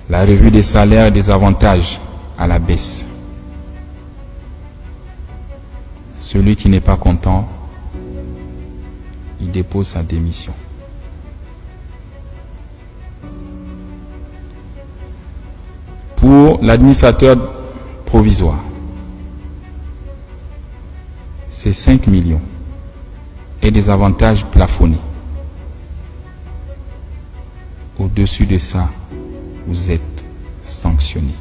La revue des salaires et des avantages à la baisse. Celui qui n'est pas content, il dépose sa démission. Pour l'administrateur provisoire, c'est 5 millions et des avantages plafonnés. Au-dessus de ça, vous êtes sanctionné.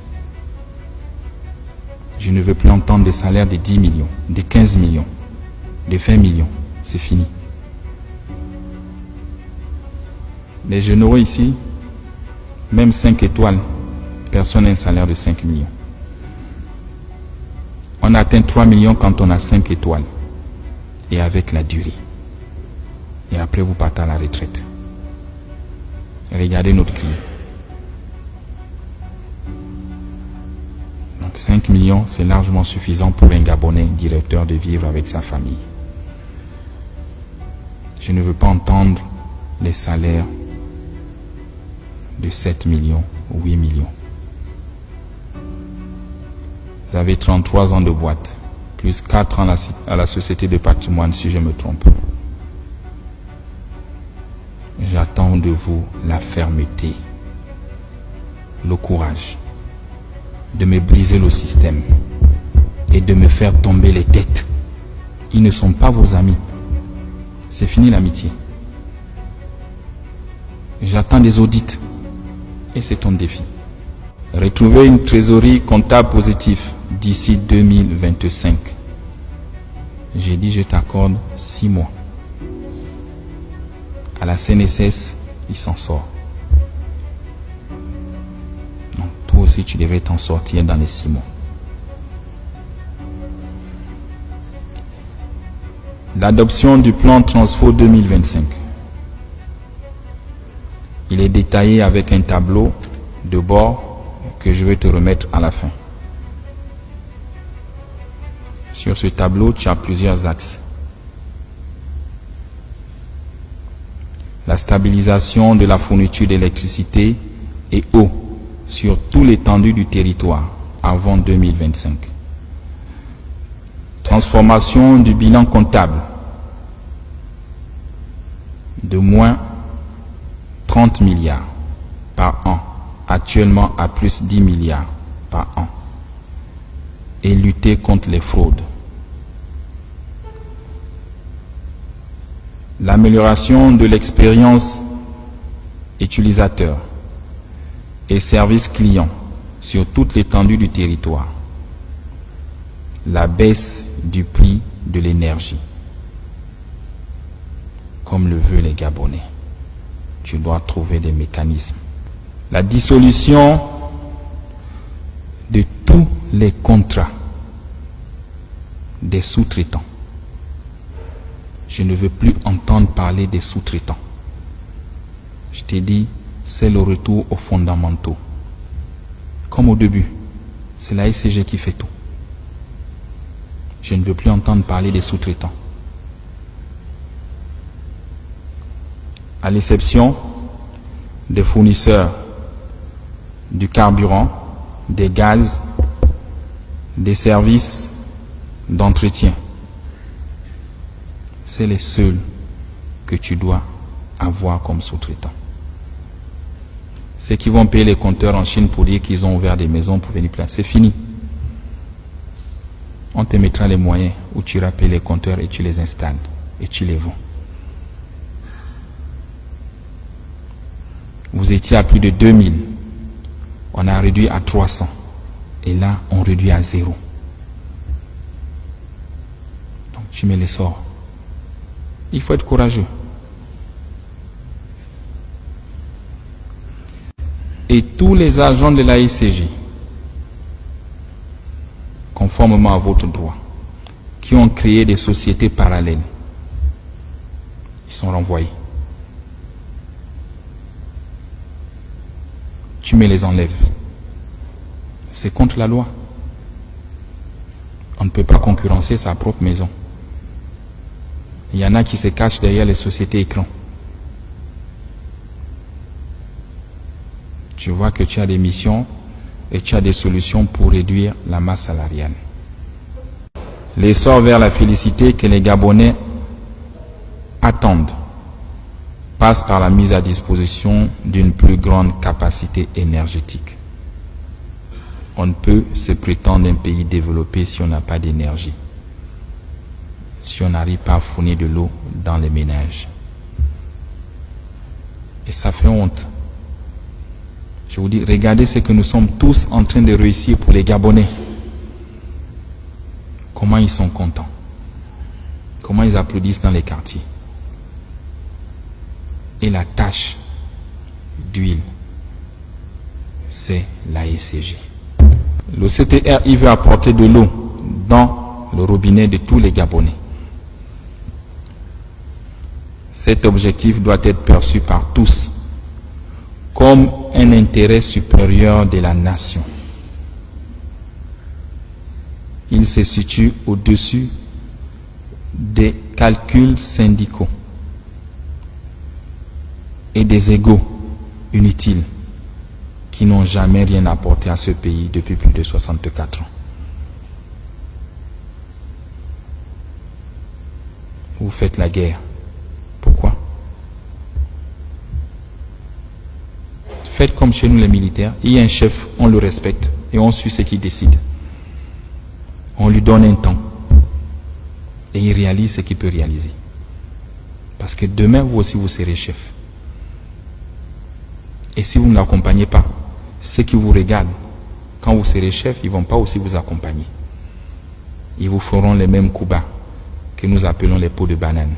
Je ne veux plus entendre des salaires de 10 millions, de 15 millions, de 20 millions. C'est fini. Les généraux ici, même 5 étoiles, personne n'a un salaire de 5 millions. On atteint 3 millions quand on a 5 étoiles. Et avec la durée. Et après, vous partez à la retraite. Regardez notre client. Donc 5 millions, c'est largement suffisant pour un Gabonais directeur de vivre avec sa famille. Je ne veux pas entendre les salaires de 7 millions ou 8 millions. Vous avez 33 ans de boîte, plus 4 ans à la société de patrimoine, si je me trompe. J'attends de vous la fermeté, le courage de me briser le système et de me faire tomber les têtes. Ils ne sont pas vos amis. C'est fini l'amitié. J'attends des audits et c'est ton défi. Retrouver une trésorerie comptable positive d'ici 2025. J'ai dit je t'accorde 6 mois. À la CNSS, il s'en sort. Donc toi aussi tu devrais t'en sortir dans les 6 mois. L'adoption du plan Transfo 2025. Il est détaillé avec un tableau de bord que je vais te remettre à la fin. Sur ce tableau, tu as plusieurs axes. La stabilisation de la fourniture d'électricité et eau sur tout l'étendue du territoire avant 2025. Transformation du bilan comptable de moins 30 milliards par an, actuellement à plus 10 milliards par an, et lutter contre les fraudes. L'amélioration de l'expérience utilisateur et service client sur toute l'étendue du territoire. La baisse du prix de l'énergie. Comme le veulent les Gabonais. Tu dois trouver des mécanismes. La dissolution de tous les contrats des sous-traitants. Je ne veux plus entendre parler des sous-traitants. Je t'ai dit, c'est le retour aux fondamentaux. Comme au début, c'est la SCG qui fait tout. Je ne veux plus entendre parler des sous-traitants. À l'exception des fournisseurs du carburant, des gaz, des services d'entretien. C'est les seuls que tu dois avoir comme sous-traitants. Ceux qui vont payer les compteurs en Chine pour dire qu'ils ont ouvert des maisons pour venir placer, c'est fini. On te mettra les moyens où tu iras payer les compteurs et tu les installes et tu les vends. Vous étiez à plus de 2000. On a réduit à 300. Et là, on réduit à 0. Donc, tu mets les sorts. Il faut être courageux. Et tous les agents de la SCG, conformément à votre droit, qui ont créé des sociétés parallèles, ils sont renvoyés. Tu me les enlèves. C'est contre la loi. On ne peut pas concurrencer sa propre maison. Il y en a qui se cachent derrière les sociétés écrans. Je vois que tu as des missions et tu as des solutions pour réduire la masse salariale. L'essor vers la félicité que les Gabonais attendent passe par la mise à disposition d'une plus grande capacité énergétique. On ne peut se prétendre un pays développé si on n'a pas d'énergie, si on n'arrive pas à fournir de l'eau dans les ménages. Et ça fait honte. Je vous dis, regardez ce que nous sommes tous en train de réussir pour les Gabonais. Comment ils sont contents. Comment ils applaudissent dans les quartiers. Et la tâche d'huile, c'est la ECG. Le CTR, il veut apporter de l'eau dans le robinet de tous les Gabonais. Cet objectif doit être perçu par tous comme un intérêt supérieur de la nation. Il se situe au-dessus des calculs syndicaux et des égos inutiles qui n'ont jamais rien apporté à ce pays depuis plus de 64 ans. Vous faites la guerre. Pourquoi? Faites comme chez nous les militaires. Il y a un chef, on le respecte et on suit ce qu'il décide. On lui donne un temps et il réalise ce qu'il peut réaliser. Parce que demain, vous aussi, vous serez chef. Et si vous ne l'accompagnez pas, ceux qui vous regardent, quand vous serez chef, ils ne vont pas aussi vous accompagner. Ils vous feront les mêmes coups bas que nous appelons les pots de banane.